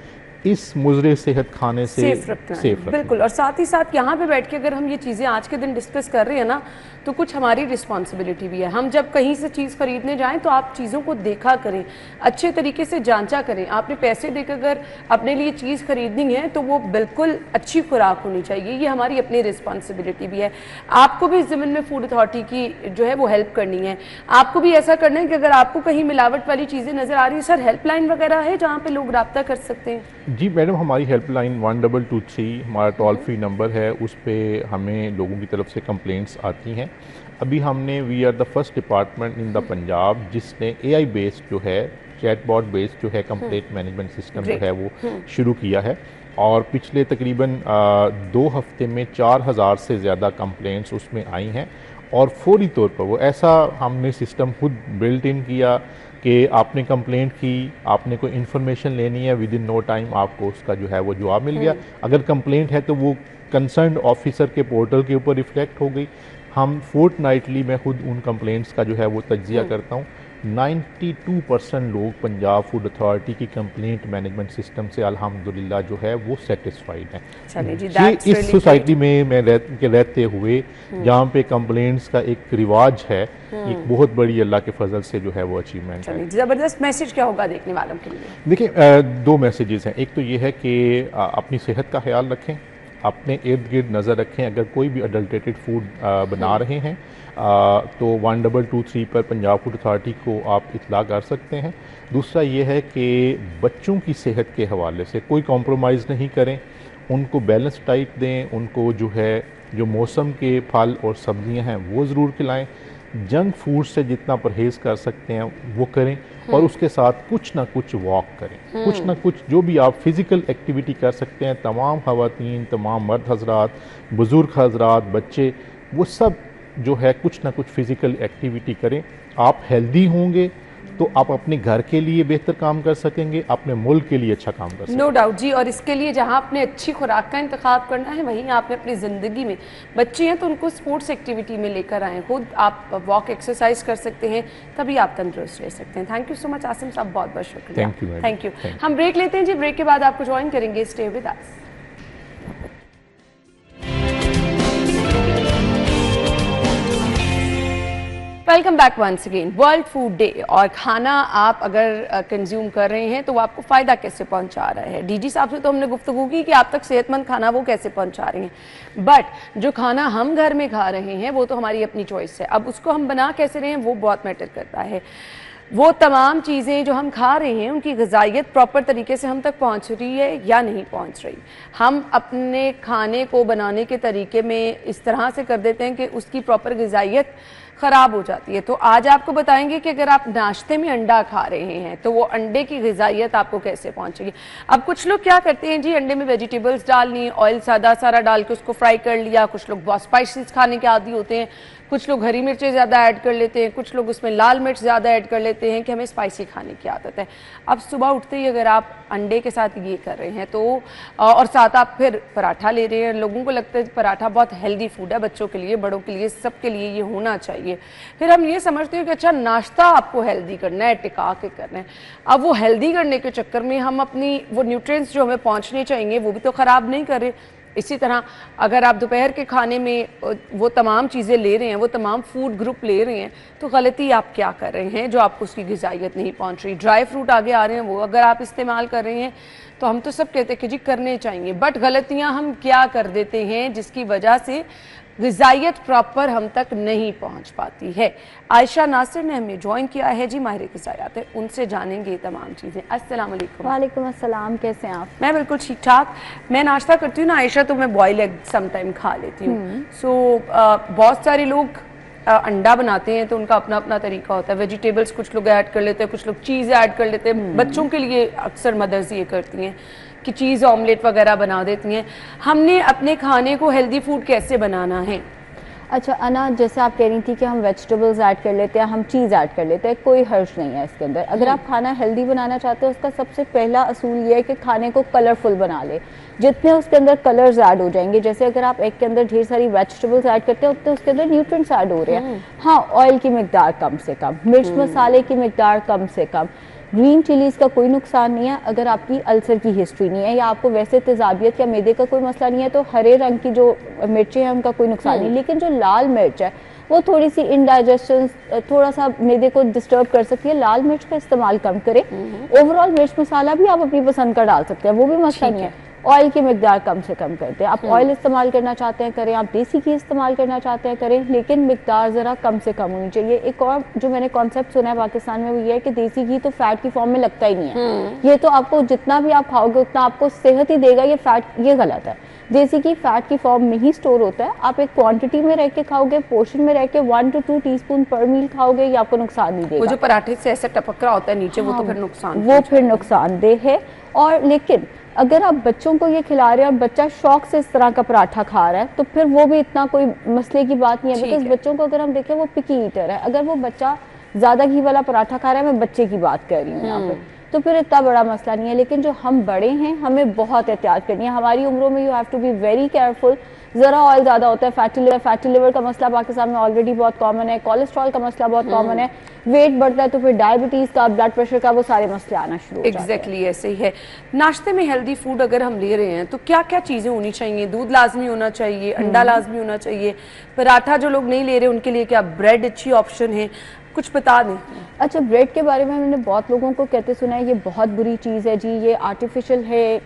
इस मुजरे सेहत खाने से सेफ रखना। बिल्कुल। और साथ ही साथ यहाँ पे बैठ के अगर हम ये चीज़ें आज के दिन डिस्कस कर रहे हैं ना, तो कुछ हमारी रिस्पॉन्सिबिलिटी भी है। हम जब कहीं से चीज़ खरीदने जाएं तो आप चीज़ों को देखा करें, अच्छे तरीके से जांचा करें। आपने पैसे देकर अगर अपने लिए चीज़ खरीदनी है तो वो बिल्कुल अच्छी खुराक होनी चाहिए, ये हमारी अपनी रिस्पॉन्सिबिलिटी भी है। आपको भी इस ज़मीन में फूड अथॉरिटी की जो है वो हेल्प करनी है। आपको भी ऐसा करना है कि अगर आपको कहीं मिलावट वाली चीज़ें नज़र आ रही है, सर हेल्पलाइन वगैरह है जहाँ पर लोग रब्ता कर सकते हैं? जी मैडम, हमारी हेल्पलाइन 1223 हमारा टोल फ्री नंबर है, उस पर हमें लोगों की तरफ से कंप्लेंट्स आती हैं। अभी हमने we are the first department in the Punjab जिसने AI बेस्ड जो है, चैटबॉट बेस्ड जो है कंप्लेंट मैनेजमेंट सिस्टम जो है वो शुरू किया है, और पिछले तकरीबन 2 हफ्ते में 4000 से ज़्यादा कंप्लेंट्स उसमें आई हैं, और फौरी तौर पर वो ऐसा हमने सिस्टम खुद बिल्ट इन किया कि आपने कंप्लेंट की, आपने कोई इन्फॉर्मेशन लेनी है, विद इन नो टाइम आपको उसका जो है वो जवाब मिल गया। अगर कंप्लेंट है तो वो कंसर्न ऑफिसर के पोर्टल के ऊपर रिफ्लेक्ट हो गई। हम फोर्टनाइटली मैं खुद उन कंप्लेंट्स का जो है वो तज्जिया करता हूँ। 92% लोग पंजाब फूड अथॉरिटी की कंप्लेंट मैनेजमेंट सिस्टम से अल्हम्दुलिल्लाह जो है वो सेटिस्फाइड हैं। चलिए जी, ये that's इस really सोसाइटी में मैं रहते हुए जहाँ पे कंप्लेंट्स का एक रिवाज है, एक बहुत बड़ी अल्लाह के फजल से जो है वो अचीवमेंट है। चलिए, ज़बरदस्त मैसेज क्या होगा देखने वालों के लिए? देखिए, दो मैसेजेस हैं। एक तो ये है कि अपनी सेहत का ख्याल रखें, अपने इर्द गिर्द नज़र रखें। अगर कोई भी अडल्टेटेड फूड बना रहे हैं तो 1223 पर पंजाब फूड अथॉरिटी को आप इतला कर सकते हैं। दूसरा ये है कि बच्चों की सेहत के हवाले से कोई कॉम्प्रोमाइज़ नहीं करें, उनको बैलेंस डाइट दें, उनको जो है जो मौसम के फल और सब्जियां हैं वो ज़रूर खिलाएं। जंक फूड से जितना परहेज़ कर सकते हैं वो करें, और उसके साथ कुछ ना कुछ वॉक करें, कुछ ना कुछ जो भी आप फिज़िकल एक्टिविटी कर सकते हैं। तमाम ख़वातीन, तमाम मर्द हजरात, बुज़ुर्ग हजरात, बच्चे, वो सब जो है कुछ ना कुछ फिज़िकल एक्टिविटी करें। आप हेल्दी होंगे तो आप अपने घर के लिए बेहतर काम कर सकेंगे, अपने मुल्क के लिए अच्छा काम कर सकेंगे। नो डाउट जी। और इसके लिए जहाँ आपने अच्छी खुराक का इंतखाब करना है, वहीं आपने अपनी ज़िंदगी में, बच्चे हैं तो उनको स्पोर्ट्स एक्टिविटी में लेकर आएँ, खुद आप वॉक एक्सरसाइज कर सकते हैं, तभी आप तंदुरुस्त रह सकते हैं। Thank you so much Asim साहब, बहुत बहुत शुक्रिया। Thank you, thank you. हम ब्रेक लेते हैं जी, ब्रेक के बाद आपको ज्वाइन करेंगे, stay with us. Welcome back once again. World food day, और खाना आप अगर कंज्यूम कर रहे हैं तो वो आपको फ़ायदा कैसे पहुंचा रहा है। डीजी साहब से तो हमने गुफ्तगू की कि आप तक सेहतमंद खाना वो कैसे पहुंचा रहे हैं, बट जो खाना हम घर में खा रहे हैं वो तो हमारी अपनी चॉइस है। अब उसको हम बना कैसे रहे हैं वो बहुत मैटर करता है। वो तमाम चीज़ें जो हम खा रहे हैं उनकी ग़िज़ाइयत प्रॉपर तरीके से हम तक पहुंच रही है या नहीं पहुंच रही। हम अपने खाने को बनाने के तरीके में इस तरह से कर देते हैं कि उसकी प्रॉपर ग़िज़ाइयत ख़राब हो जाती है। तो आज आपको बताएंगे कि अगर आप नाश्ते में अंडा खा रहे हैं तो वो अंडे की ग़िज़ाइयत आपको कैसे पहुंचेगी। अब कुछ लोग क्या करते हैं जी, अंडे में वेजिटेबल्स डालनी, ऑयल सादा सारा डाल के उसको फ्राई कर लिया। कुछ लोग बहुत स्पाइसेस खाने के आदी होते हैं, कुछ लोग हरी मिर्चें ज़्यादा ऐड कर लेते हैं, कुछ लोग उसमें लाल मिर्च ज़्यादा ऐड कर लेते हैं कि हमें स्पाइसी खाने की आदत है। अब सुबह उठते ही अगर आप अंडे के साथ ये कर रहे हैं तो और साथ आप फिर पराठा ले रहे हैं, लोगों को लगता है पराठा बहुत हेल्दी फूड है, बच्चों के लिए, बड़ों के लिए, सबके लिए ये होना चाहिए। फिर हम ये समझते हैं कि अच्छा नाश्ता आपको हेल्दी करना है, टिका के करना है। अब वो हेल्दी करने के चक्कर में हम अपनी वो न्यूट्रिएंट्स जो हमें पहुँचने चाहिए वो भी तो ख़राब नहीं कर रहे। इसी तरह अगर आप दोपहर के खाने में वो तमाम चीज़ें ले रहे हैं, वो तमाम फूड ग्रुप ले रहे हैं, तो गलती आप क्या कर रहे हैं जो आपको उसकी ग़िज़ाइयत नहीं पहुंच रही। ड्राई फ्रूट आगे आ रहे हैं, वो अगर आप इस्तेमाल कर रहे हैं तो हम तो सब कहते हैं कि जी करने चाहिए, बट गलतियां हम क्या कर देते हैं जिसकी वजह से ग़िज़ाइयत प्रॉपर हम तक नहीं पहुंच पाती है। आयशा नासिर ने हमें ज्वाइन किया है जी, माहिर ग़िज़ायात है, उनसे जानेंगे तमाम चीज़ें। अस्सलाम वालेकुम। वालेकुम अस्सलाम, कैसे हैं आप? मैं बिल्कुल ठीक ठाक। मैं नाश्ता करती हूँ ना आयशा, तो मैं बॉयल एग समटाइम खा लेती हूँ। सो बहुत सारे लोग अंडा बनाते हैं तो उनका अपना अपना तरीका होता है। वेजिटेबल्स कुछ लोग ऐड कर लेते हैं, कुछ लोग चीज़ ऐड कर लेते हैं। बच्चों के लिए अक्सर मदर्स ये करती हैं कि चीज़ ऑमलेट वगैरह बना देती हैं। हमने अपने खाने को हेल्दी फूड कैसे बनाना है? अच्छा अना, जैसे आप कह रही थी कि हम वेजिटेबल्स ऐड कर लेते हैं, हम चीज़ ऐड कर लेते हैं, कोई हर्ज नहीं है इसके अंदर। अगर आप खाना हेल्दी बनाना चाहते हैं उसका सबसे पहला असूल ये है कि खाने को कलरफुल बना ले। जितने उसके अंदर कलर्स ऐड हो जाएंगे, जैसे अगर आप एग के अंदर ढेर सारी वेजिटेबल्स ऐड करते हैं उतने उसके अंदर न्यूट्रिएंट्स ऐड हो रहे हैं। हाँ, ऑयल की मिकदार कम से कम, मिर्च मसाले की मिकदार कम से कम। ग्रीन चिलीज़ का कोई नुकसान नहीं है अगर आपकी अल्सर की हिस्ट्री नहीं है या आपको वैसे तेज़ाबियत या मैदे का कोई मसला नहीं है, तो हरे रंग की जो मिर्चें हैं उनका कोई नुकसान नहीं। लेकिन जो लाल मिर्च है वो थोड़ी सी इनडाइजेशन, थोड़ा सा मैदे को डिस्टर्ब कर सकती है। लाल मिर्च का इस्तेमाल कम करें। ओवरऑल मिर्च मसाला भी आप अपनी पसंद का डाल सकते हैं, वो भी मसला नहीं है। ऑयल की मिकदार कम से कम करते हैं। आप ऑयल इस्तेमाल करना चाहते हैं करें, आप देसी घी इस्तेमाल करना चाहते हैं करें, लेकिन मिकदार ज़रा कम से कम होनी चाहिए। एक और जो मैंने कॉन्सेप्ट सुना है पाकिस्तान में वो ये है कि देसी घी तो फैट की फॉर्म में लगता ही नहीं है। ये तो आपको जितना भी आप खाओगे उतना आपको सेहत ही देगा, ये फैट, ये गलत है। देसी घी फैट की फॉर्म में ही स्टोर होता है। आप एक क्वांटिटी में रह के खाओगे, पोर्शन में रह के 1 to 2 टीस्पून पर मील खाओगे, ये आपको नुकसान नहीं देगा। वो जो पराठे से ऐसा टपक रहा होता है नीचे, वो तो फिर नुकसान, वो फिर नुकसानदेह है। और लेकिन अगर आप बच्चों को ये खिला रहे हैं और बच्चा शौक से इस तरह का पराठा खा रहा है तो फिर वो भी इतना कोई मसले की बात नहीं है। बिकॉज बच्चों को अगर हम देखें वो पिकी ईटर है। अगर वो बच्चा ज़्यादा घी वाला पराठा खा रहा है, मैं बच्चे की बात कर रही हूँ यहाँ पे, तो फिर इतना बड़ा मसला नहीं है। लेकिन जो हम बड़े हैं, हमें बहुत एहतियात करनी है। हमारी उम्रों में you have to be very careful. ज़रा ऑयल ज़्यादा होता है, फैटी लिवर का मसला पाकिस्तान में ऑलरेडी बहुत कॉमन है, कोलेस्ट्रॉल का मसला बहुत कॉमन है, वेट बढ़ता है तो फिर डायबिटीज़ का, ब्लड प्रेशर का, वो सारे मसले आना शुरू हो जाते हैं। एग्जैक्टली ऐसे ही है। नाश्ते में हेल्दी फूड अगर हम ले रहे हैं तो क्या क्या चीज़ें होनी चाहिए? दूध लाजमी होना चाहिए, अंडा लाजमी होना चाहिए, पराठा जो लोग नहीं ले रहे उनके लिए क्या ब्रेड अच्छी ऑप्शन है? कुछ बता दें। अच्छा, ब्रेड के बारे में मैंने बहुत लोगों को कहते सुना है ये बहुत बुरी चीज़ है जी, ये आर्टिफिशियल है,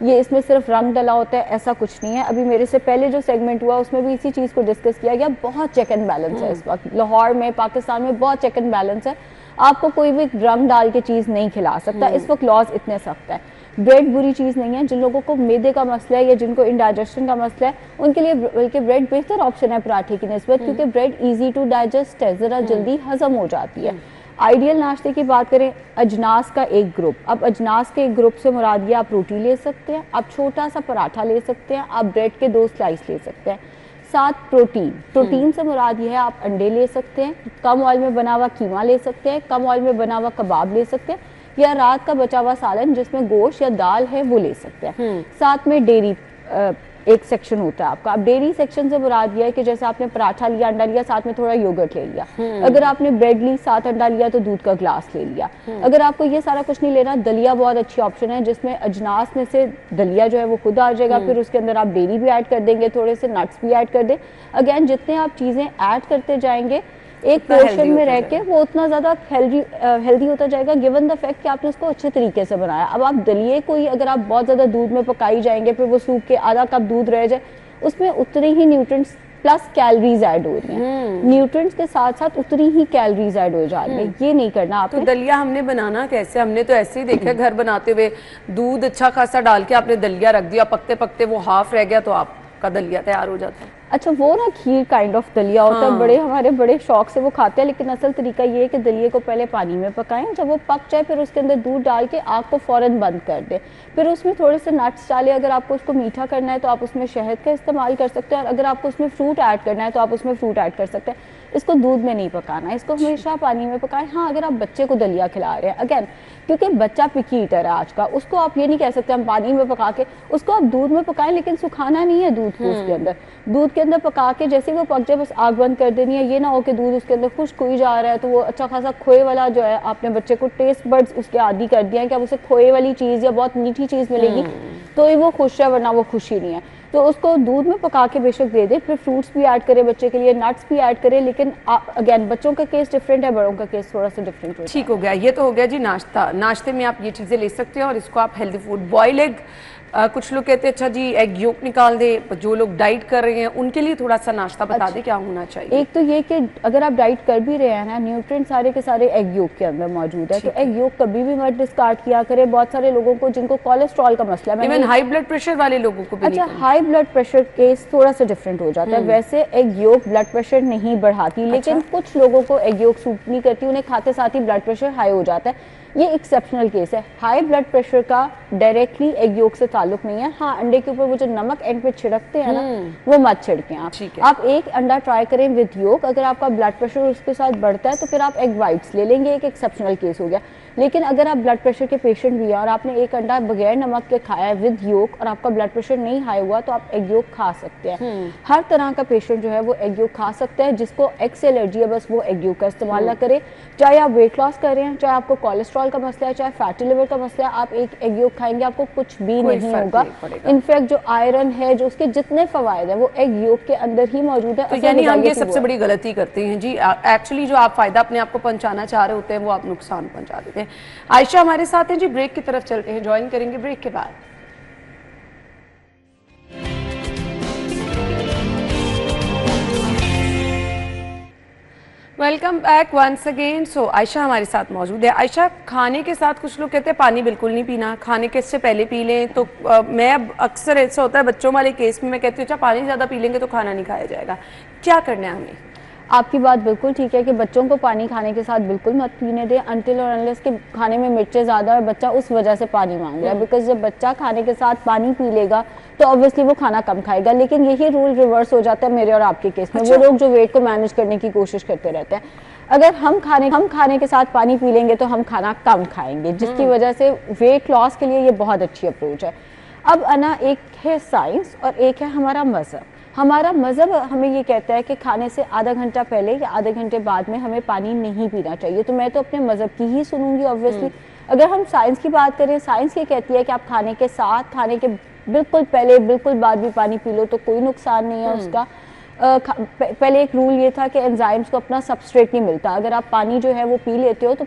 ये इसमें सिर्फ रंग डला होता है। ऐसा कुछ नहीं है। अभी मेरे से पहले जो सेगमेंट हुआ उसमें भी इसी चीज़ को डिस्कस किया गया। बहुत चेक एंड बैलेंस है इस वक्त लाहौर में, पाकिस्तान में बहुत चेक एंड बैलेंस है। आपको कोई भी रंग डाल के चीज़ नहीं खिला सकता। इस वक्त लॉज इतने सख्त है। ब्रेड बुरी चीज़ नहीं है। जिन लोगों को मैदे का मसला है या जिनको इंडाइजेशन का मसला है उनके लिए बल्कि ब्रेड बेहतर ऑप्शन है पराठे की निस्बत, क्योंकि ब्रेड ईजी टू डाइजेस्ट है, ज़रा जल्दी हजम हो जाती है। आइडियल नाश्ते की बात करें, अजनास का एक ग्रुप, अब अजनास के एक ग्रुप से मुराद ये आप रोटी ले सकते हैं, आप छोटा सा पराठा ले सकते हैं, आप ब्रेड के 2 स्लाइस ले सकते हैं। 7 प्रोटीन से मुराद ये है आप अंडे ले सकते हैं, कम ऑयल में बना हुआ कीमा ले सकते हैं, कम ऑयल में बना हुआ कबाब ले सकते हैं, या रात का बचा हुआ सालन जिसमें गोश्त या दाल है वो ले सकते हैं। साथ में डेयरी एक सेक्शन होता है आपका। अब डेयरी सेक्शन से मुराद ये है कि जैसे आपने पराठा लिया, अंडा लिया, साथ में थोड़ा योगर्ट ले लिया। अगर आपने ब्रेड ली, साथ अंडा लिया, तो दूध का ग्लास ले लिया। अगर आपको ये सारा कुछ नहीं लेना, दलिया बहुत अच्छी ऑप्शन है, जिसमें अजनास में से दलिया जो है वो खुद आ जाएगा। फिर उसके अंदर आप डेयरी भी ऐड कर देंगे, थोड़े से नट्स भी ऐड कर दें। अगेन जितने आप चीज़ें ऐड करते जाएंगे एक पोर्शन में रह के, वो उतना ज़्यादा हेल्दी होता जाएगा, गिवन द फैक्ट कि आपने उसको अच्छे तरीके से बनाया। अब आप दलिए को ही अगर आप बहुत ज़्यादा दूध में पकाई जाएंगे, फिर वो सूख के आधा कप दूध रह जाए, उसमें उतनी ही न्यूट्रिएंट्स प्लस कैलोरीज ऐड हो रही हैं। न्यूट्रिएंट्स के साथ साथ उतनी ही कैलोरीज ऐड हो जा रही है। ये नहीं करना आपने। तो दलिया हमने बनाना कैसे? हमने तो ऐसे ही देखा घर बनाते हुए, दूध अच्छा खासा डाल के आपने दलिया रख दिया, पकते पकते वो हाफ रह गया तो आपका दलिया तैयार हो जाता है। अच्छा, वो ना खीर काइंड ऑफ दलिया होता है। बड़े हमारे बड़े शौक से वो खाते हैं, लेकिन असल तरीका ये है कि दलिये को पहले पानी में पकाएं, जब वो पक जाए फिर उसके अंदर दूध डाल के आग को फौरन बंद कर दें। फिर उसमें थोड़े से नट्स डालें। अगर आपको उसको मीठा करना है तो आप उसमें शहद का इस्तेमाल कर सकते हैं, और अगर आपको उसमें फ्रूट ऐड करना है तो आप उसमें फ्रूट ऐड कर सकते हैं। इसको दूध में नहीं पकाना है, इसको हमेशा पानी में पकाएं। हाँ, अगर आप बच्चे को दलिया खिला रहे हैं, अगेन क्योंकि बच्चा पिकी ईटर है आज का, उसको आप ये नहीं कह सकते हम पानी में पका के, उसको आप दूध में पकाएं, लेकिन सुखाना नहीं है दूध को। उसके अंदर दूध के अंदर पका के जैसे वो पक जाए बस आग बंद कर देनी है। ये ना हो कि दूध उसके अंदर खुश्क हुई जा रहा है तो वो अच्छा खासा खोए वाला जो है, आपने बच्चे को टेस्ट बड्स उसके आदी कर दिया है कि अब उसे खोए वाली चीज़ या बहुत मीठी चीज़ मिलेगी तो ही वो खुश है, वरना वो खुशी नहीं है। तो उसको दूध में पका के बेशक दे दे, फिर फ्रूट्स भी ऐड करें बच्चे के लिए, नट्स भी ऐड करें। लेकिन अगेन बच्चों का केस डिफरेंट है, बड़ों का केस थोड़ा सा डिफरेंट है। ठीक हो गया। ये तो हो गया जी नाश्ता। नाश्ते में आप ये चीज़ें ले सकते हैं और इसको आप हेल्दी फूड, बॉयल एग, कुछ लोग कहते हैं अच्छा जी एग योक निकाल दे, जो लोग डाइट कर रहे हैं उनके लिए थोड़ा सा नाश्ता बता दें क्या होना चाहिए। एक तो ये कि अगर आप डाइट कर भी रहे हैं ना, न्यूट्रिएंट सारे के सारे एग योक के अंदर मौजूद है, तो एग योक कभी भी मत डिस्कार्ड किया करें। बहुत सारे लोगों को जिनको कोलेस्ट्रॉल का मसला है, इवन हाई ब्लड प्रेशर वाले लोगों को भी। अच्छा, हाई ब्लड प्रेशर केस थोड़ा सा डिफरेंट हो जाता है। वैसे एग योक ब्लड प्रेशर नहीं बढ़ाती, लेकिन कुछ लोगों को एग योक सूट नहीं करती, उन्हें खाते साथ ही ब्लड प्रेशर हाई हो जाता है। ये एक्सेप्शनल केस है। हाई ब्लड प्रेशर का डायरेक्टली एग योक से ताल्लुक नहीं है। हाँ, अंडे के ऊपर वो जो नमक एंड पे छिड़कते हैं ना, वो मत छिड़कें आप एक अंडा ट्राई करें विद योक। अगर आपका ब्लड प्रेशर उसके साथ बढ़ता है तो फिर आप एग वाइट्स ले लेंगे, एक एक्सेप्शनल केस हो गया। लेकिन अगर आप ब्लड प्रेशर के पेशेंट भी हैं और आपने एक अंडा बगैर नमक के खाया है विद योक और आपका ब्लड प्रेशर नहीं हाई हुआ, तो आप एग योक खा सकते हैं। हर तरह का पेशेंट जो है वो एग योक खा सकता है। जिसको एग से एलर्जी है बस वो एग योक का इस्तेमाल ना करे। चाहे आप वेट लॉस कर रहे हैं, चाहे आपको कोलेस्ट्रॉल का मसला है, चाहे फैटी लिवर का मसला है, आप एक एग योक खाएंगे आपको कुछ भी नहीं होगा। इनफैक्ट जो आयरन है, जो उसके जितने फवायद है वो एग योक के अंदर ही मौजूद है। तो यानी हम ये सबसे बड़ी गलती करते हैं जी। एक्चुअली जो आप फायदा अपने आप को पहुंचाना चाह रहे होते हैं वो आप नुकसान पहुंचा देते हैं। आयशा हमारे साथ हैं जी, ब्रेक की तरफ चलते हैं, ज्वाइन करेंगे ब्रेक के बाद। Welcome back once again. So Ayesha हमारे साथ मौजूद है। आयशा, खाने के साथ कुछ लोग कहते हैं पानी बिल्कुल नहीं पीना, खाने के इससे पहले पी लें। तो मैं अब अक्सर ऐसा होता है बच्चों वाले केस में मैं कहती हूँ अच्छा पानी ज़्यादा पी लेंगे तो खाना नहीं खाया जाएगा, क्या करना है हमें? आपकी बात बिल्कुल ठीक है कि बच्चों को पानी खाने के साथ बिल्कुल मत पीने दें अनटिल और अनलेस के खाने में मिर्चें ज़्यादा और बच्चा उस वजह से पानी मांग रहा है। बिकॉज जब बच्चा खाने के साथ पानी पी लेगा तो ऑब्वियसली वो खाना कम खाएगा। लेकिन यही रूल रिवर्स हो जाता है मेरे और आपके केस में। वो लोग जो वेट को मैनेज करने की कोशिश करते रहते हैं, अगर हम खाने के साथ पानी पी लेंगे तो हम खाना कम खाएंगे, जिसकी वजह से वेट लॉस के लिए ये बहुत अच्छी अप्रोच है। अब अना, एक है साइंस और एक है हमारा मज़हब। हमारा मज़हब हमें ये कहता है कि खाने से आधा घंटा पहले या आधे घंटे बाद में हमें पानी नहीं पीना चाहिए, तो मैं तो अपने मज़हब की ही सुनूंगी ऑब्वियसली। अगर हम साइंस की बात करें, साइंस ये कहती है कि आप खाने के साथ, खाने के बिल्कुल पहले, बिल्कुल बाद भी पानी पी लो तो कोई नुकसान नहीं है उसका। पहले एक रूल ये था कि एंजाइम्स को अपना सबस्ट्रेट नहीं मिलता, अगर आप पानी जो है वो पी लेते हो तो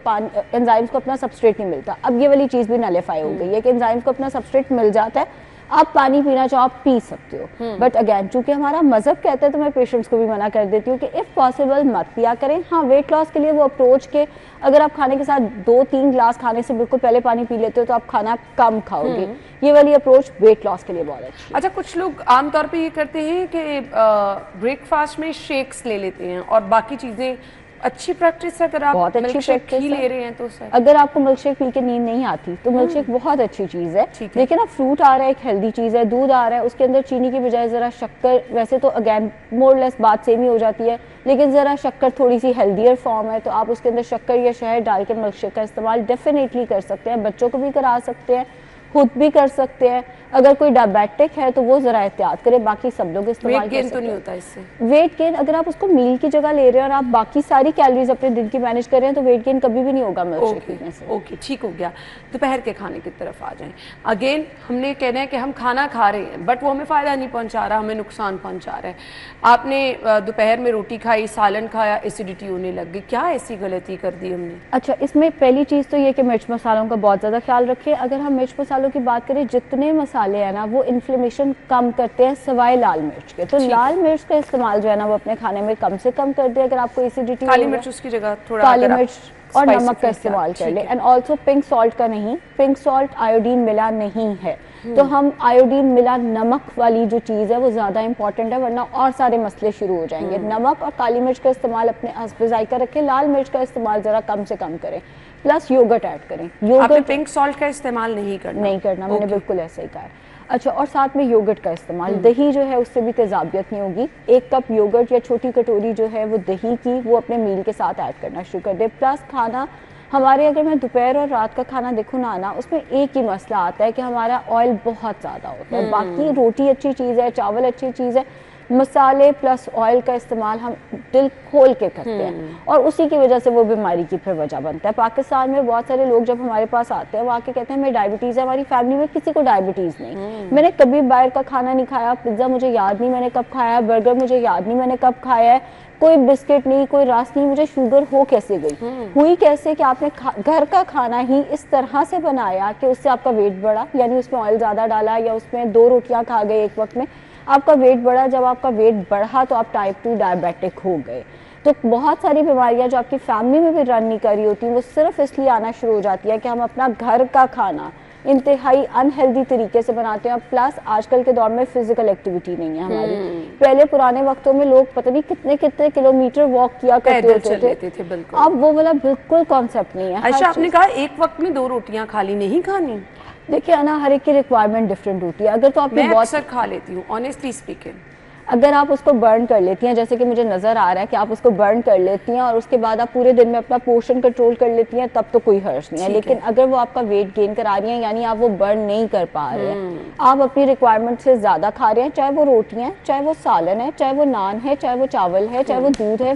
एंजाइम्स को अपना सबस्ट्रेट नहीं मिलता। अब ये वाली चीज़ भी नलिफाई हो गई है कि एंजाइम्स को अपना सबस्ट्रेट मिल जाता है, आप पानी पीना चाहो आप पी सकते हो। बट अगेन, चूंकि हमारा मजहब कहता है तो मैं पेशेंट्स को भी मना कर देती हूँ कि इफ़ पॉसिबल मत पिया करें। हाँ, वेट लॉस के लिए वो अप्रोच के अगर आप खाने के साथ 2-3 ग्लास खाने से बिल्कुल पहले पानी पी लेते हो तो आप खाना कम खाओगे, ये वाली अप्रोच वेट लॉस के लिए बहुत अच्छी है। अच्छा, कुछ लोग आमतौर पे ये करते हैं कि ब्रेकफास्ट में शेक्स ले लेते हैं और बाकी चीज़ें। अच्छी प्रैक्टिस है अगर आप बहुत अच्छी मिल्कशेक प्रैक्टिस ही है। ले रहे हैं तो सर, अगर अगर आपको मिल्कशेक पी के नींद नहीं आती तो मिल्कशेक बहुत अच्छी चीज़ है। लेकिन अब फ्रूट आ रहा है, एक हेल्दी चीज़ है, दूध आ रहा है, उसके अंदर चीनी की बजाय ज़रा शक्कर, वैसे तो अगेन मोर लेस बात सेम ही हो जाती है, लेकिन ज़रा शक्कर थोड़ी सी हेल्दियर फॉर्म है, तो आप उसके अंदर शक्कर या शहद डाल के मिल्कशेक का इस्तेमाल डेफिनेटली कर सकते हैं। बच्चों को भी करा सकते हैं, खुद भी कर सकते हैं। अगर कोई डायबिटिक है तो वो ज़रा एहतियात करे, बाकी सब लोग इस्तेमाल वेट कर गेन सकते तो नहीं हैं। होता इससे? वेट गेन अगर आप उसको मील की जगह ले रहे हैं और आप बाकी सारी कैलोरीज अपने दिन की मैनेज कर रहे हैं तो वेट गेन कभी भी नहीं होगा मिल्कशेक पीने से। ओके, ठीक हो गया। दोपहर के खाने की तरफ आ जाएं। अगेन हमने कहना है कि हम खाना खा रहे हैं बट वो हमें फ़ायदा नहीं पहुंचा रहा, हमें नुकसान पहुंचा रहा है। आपने दोपहर में रोटी खाई, सालन खाया, एसिडिटी होने लग गई, क्या ऐसी गलती कर दी हमने? अच्छा, इसमें पहली चीज़ तो ये कि मिर्च मसालों का बहुत ज़्यादा ख्याल रखें। अगर हम मिर्च मसालों की बात करें, जितने मसाले हैं ना वो इन्फ्लेमेशन कम करते हैं सिवाय लाल मिर्च के, तो लाल मिर्च का इस्तेमाल जो है ना वो अपने खाने में कम से कम कर दे। अगर आपको एसिडिटी, काली मिर्च उसकी जगह थोड़ा, काली अगर आप मिर्च और spicy नमक का feel इस्तेमाल कर ठीक ले। है। एंड ऑल्सो पिंक सॉल्ट का नहीं, पिंक सॉल्ट आयोडीन मिला नहीं है, तो हम आयोडीन मिला नमक वाली जो चीज़ है वो ज़्यादा इंपॉर्टेंट है, वरना और सारे मसले शुरू हो जाएंगे। नमक और काली मिर्च का इस्तेमाल अपने हस्ब जायका रखें, लाल मिर्च का इस्तेमाल ज़रा कम से कम करें, प्लस योगर्ट ऐड करें। आपने योगर्ट पिंक सॉल्ट का इस्तेमाल नहीं करना? नहीं करना, मैंने बिल्कुल ऐसे ही कहा है। अच्छा, और साथ में योगर्ट का इस्तेमाल, दही जो है उससे भी तेजाबियत नहीं होगी। 1 कप योगर्ट या छोटी कटोरी जो है वो दही की वो अपने मील के साथ ऐड करना शुरू कर दे। प्लस खाना हमारे, अगर मैं दोपहर और रात का खाना देखूँ ना, उसमें एक ही मसला आता है कि हमारा ऑयल बहुत ज़्यादा होता है। बाकी रोटी अच्छी चीज़ है, चावल अच्छी चीज़ है, मसाले प्लस ऑयल का इस्तेमाल हम दिल खोल के करते हैं और उसी की वजह से वो बीमारी की फिर वजह बनता है। पाकिस्तान में बहुत सारे लोग जब हमारे पास आते हैं वो आके कहते हैं हमें डायबिटीज़ है, हमारी फैमिली में किसी को डायबिटीज़ नहीं। मैंने कभी बाहर का खाना नहीं खाया, पिज्ज़ा मुझे याद नहीं मैंने कब खाया, बर्गर मुझे याद नहीं मैंने कब खाया है, कोई बिस्किट नहीं, कोई रस नहीं, मुझे शुगर हो कैसे गई? हुई कैसे कि आपने घर का खाना ही इस तरह से बनाया कि उससे आपका वेट बढ़ा, यानी उसमें ऑयल ज़्यादा डाला या उसमें 2 रोटियां खा गए एक वक्त में, आपका वेट बढ़ा। जब आपका वेट बढ़ा तो आप टाइप 2 डायबिटिक हो गए। तो बहुत सारी बीमारियां जो आपकी फैमिली में भी रन नहीं कर रही होती वो सिर्फ इसलिए आना शुरू हो जाती है कि हम अपना घर का खाना इंतहाई अनहेल्दी तरीके से बनाते हैं। प्लस आजकल के दौर में फिजिकल एक्टिविटी नहीं है हमारी। पहले पुराने वक्तों में लोग पता नहीं कितने कितने किलोमीटर वॉक किया करते होते थे, बिल्कुल। अब वो वाला बिल्कुल कॉन्सेप्ट नहीं है। अच्छा, आपने कहा एक वक्त में 2 रोटियां खाली नहीं खानी। देखिए ना, हर एक की रिक्वायरमेंट डिफरेंट होती है। अगर तो आपने मैं बहुत अक्सर खा लेती हूँ, ऑनेस्टली स्पीकिंग। अगर आप उसको बर्न कर लेती हैं, जैसे कि मुझे नज़र आ रहा है कि आप उसको बर्न कर लेती हैं और उसके बाद आप पूरे दिन में अपना पोर्शन कंट्रोल कर लेती हैं, तब तो कोई हर्ज नहीं है। लेकिन अगर वो आपका वेट गेन करा रही हैं, यानी आप वो बर्न नहीं कर पा रहे हैं, आप अपनी रिक्वायरमेंट से ज़्यादा खा रहे हैं, चाहे वो रोटियाँ हैं, चाहे वो सालन है, चाहे वो नान है, चाहे वो चावल है, चाहे वो दूध है,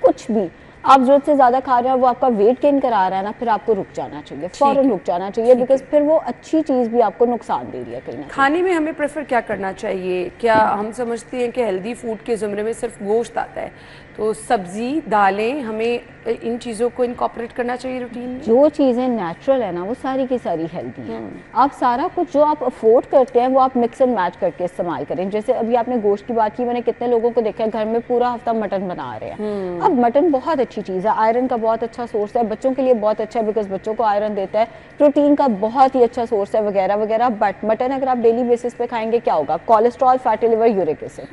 कुछ भी आप जरूरत से ज़्यादा खा रहे हैं, वो आपका वेट गेन करा रहा है ना, फिर आपको रुक जाना चाहिए, फौरन रुक जाना चाहिए, बिकॉज फिर वो अच्छी चीज़ भी आपको नुकसान दे रही है कहीं ना। खाने में हमें प्रेफर क्या करना चाहिए? क्या हम समझते हैं कि हेल्दी फूड के ज़ुमरे में सिर्फ गोश्त आता है, तो सब्जी, दालें, हमें इन चीज़ों को इनकॉर्पोरेट करना चाहिए रूटीन में? जो चीज़ें नेचुरल है ना वो सारी की सारी हेल्दी हैं। आप सारा कुछ जो आप अफोर्ड करते हैं वो आप मिक्स एंड मैच करके इस्तेमाल करें। जैसे अभी आपने गोश्त की बात की, मैंने कितने लोगों को देखा है घर में पूरा हफ्ता मटन बना रहे हैं। अब मटन बहुत अच्छी चीज़ है, आयरन का बहुत अच्छा सोर्स है, बच्चों के लिए बहुत अच्छा है बिकॉज बच्चों को आयरन देता है, प्रोटीन का बहुत ही अच्छा सोर्स है वगैरह वगैरह। बट मटन अगर आप डेली बेसिस पे खाएंगे क्या होगा? Cholesterol, fatty liver, uric acid,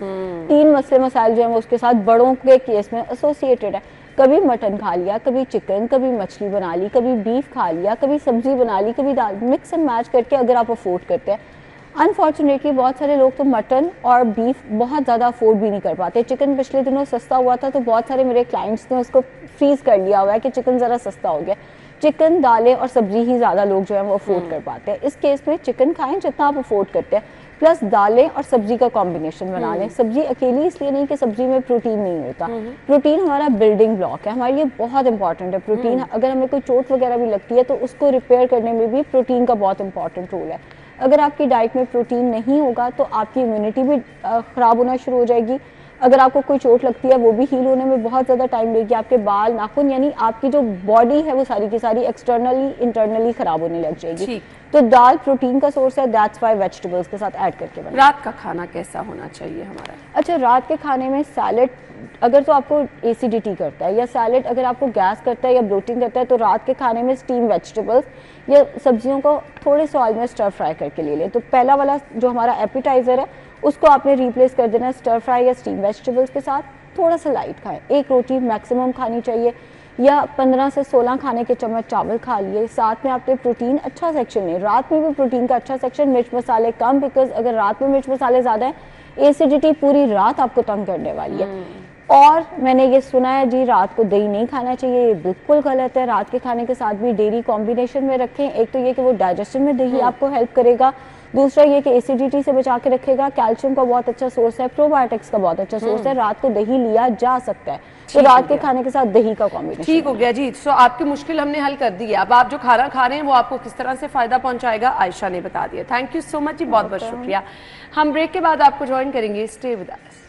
3 मसले मसाइल जो है वो उसके साथ बड़ों के केस में एसोसिएटेड है। कभी मटन खा लिया, कभी चिकन, कभी मछली बना ली, कभी बीफ खा लिया, कभी सब्जी बना ली, कभी दाल, मिक्स एंड मैच करके अगर आप अफोर्ड करते हैं अनफॉर्चुनेटली बहुत सारे लोग तो मटन और बीफ बहुत ज़्यादा अफोर्ड भी नहीं कर पाते। चिकन पिछले दिनों सस्ता हुआ था तो बहुत सारे मेरे क्लाइंट्स ने उसको फ्रीज कर लिया हुआ है कि चिकन ज़रा सस्ता हो गया। चिकन, दालें और सब्जी ही ज़्यादा लोग जो है वो अफोर्ड कर पाते हैं। इस केस में चिकन खाएं जितना आप अफोर्ड करते हैं, प्लस दालें और सब्जी का कॉम्बिनेशन बना लें। सब्जी अकेली इसलिए नहीं कि सब्जी में प्रोटीन नहीं होता। प्रोटीन हमारा बिल्डिंग ब्लॉक है, हमारे लिए बहुत इंपॉर्टेंट है प्रोटीन। अगर हमें कोई चोट वगैरह भी लगती है तो उसको रिपेयर करने में भी प्रोटीन का बहुत इंपॉर्टेंट रोल है। अगर आपकी डाइट में प्रोटीन नहीं होगा तो आपकी इम्यूनिटी भी ख़राब होना शुरू हो जाएगी। अगर आपको कोई चोट लगती है वो भी हील होने में बहुत ज़्यादा टाइम लेगी। आपके बाल, नाखून, यानी आपकी जो बॉडी है वो सारी की सारी एक्सटर्नली इंटरनली ख़राब होने लग जाएगी। तो दाल प्रोटीन का सोर्स है, दैट्स वाई वेजिटेबल्स के साथ ऐड करके बनाएं। रात का खाना कैसा होना चाहिए हमारा? अच्छा, रात के खाने में सैलेड अगर तो आपको एसिडिटी करता है, या सैलेड अगर आपको गैस करता है या ब्लोटिंग करता है, तो रात के खाने में स्टीम वेजिटेबल्स या सब्जियों को थोड़े से ऑयल में स्टर फ्राई करके ले लें। तो पहला वाला जो हमारा एपिटाइज़र है उसको आपने रिप्लेस कर देना है स्टर फ्राई या स्टीम वेजिटेबल्स के साथ। थोड़ा सा लाइट खाएं, एक रोटी मैक्सिमम खानी चाहिए, या 15 से 16 खाने के चम्मच चावल खा लिए। साथ में आपने प्रोटीन अच्छा सेक्शन लें, रात में भी प्रोटीन का अच्छा सेक्शन, मिर्च मसाले कम, बिकॉज अगर रात में मिर्च मसाले ज़्यादा है एसिडिटी पूरी रात आपको तंग करने वाली है। और मैंने ये सुना है जी रात को दही नहीं खाना चाहिए, ये बिल्कुल गलत है। रात के खाने के साथ भी डेयरी कॉम्बिनेशन में रखें। एक तो ये कि वो डाइजेशन में दही आपको हेल्प करेगा, दूसरा ये कि एसिडिटी से बचा के रखेगा, कैल्शियम का बहुत अच्छा सोर्स है, प्रोबायोटिक्स का बहुत अच्छा सोर्स है। रात को दही लिया जा सकता है, तो रात के खाने के साथ दही का कॉम्बिनेशन। ठीक हो गया जी। सो आपकी मुश्किल हमने हल कर दी है। अब आप जो खाना खा रहे हैं वो आपको किस तरह से फ़ायदा पहुंचाएगा आयशा ने बता दिया। थैंक यू सो मच जी, बहुत बहुत शुक्रिया। हम ब्रेक के बाद आपको ज्वाइन करेंगे, स्टे विद अस।